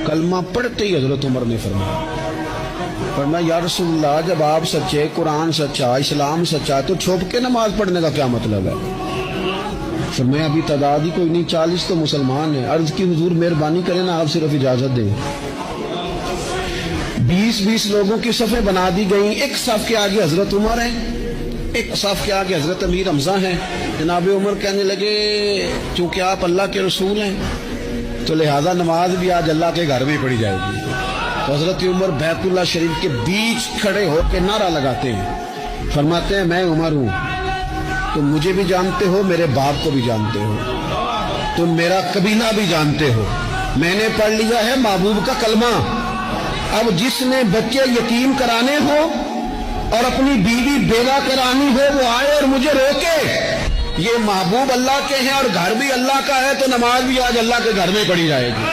کلمہ پڑھتے ہی حضرت عمر نے فرمایا یا رسول اللہ جب آپ سچے، قرآن سچا، اسلام سچا، تو چھپ کے نماز پڑھنے کا کیا مطلب ہے؟ فرمایا ابھی تعداد ہی کوئی نہیں، 40 تو مسلمان ہیں۔ عرض کی حضور مہربانی کریں نا، آپ صرف اجازت دیں۔ 20 لوگوں کی صفیں بنا دی گئیں، ایک صف کے آگے حضرت عمر ہیں، ایک صف کے آگے حضرت امیر حمزہ ہیں۔ جناب عمر کہنے لگے چونکہ آپ اللہ کے رسول ہیں تو لہذا نماز بھی آج اللہ کے گھر میں پڑھی جائے گی۔ تو حضرت عمر بیت اللہ شریف کے بیچ کھڑے ہو کے نعرہ لگاتے ہیں، فرماتے ہیں میں عمر ہوں، تم مجھے بھی جانتے ہو، میرے باپ کو بھی جانتے ہو، تم میرا قبیلہ بھی جانتے ہو، میں نے پڑھ لیا ہے محبوب کا کلمہ۔ اب جس نے بچے یتیم کرانے ہو اور اپنی بیوی بیوہ کرانی ہو وہ آئے اور مجھے روکے۔ یہ محبوب اللہ کے ہیں اور گھر بھی اللہ کا ہے، تو نماز بھی آج اللہ کے گھر میں پڑھی جائے گی۔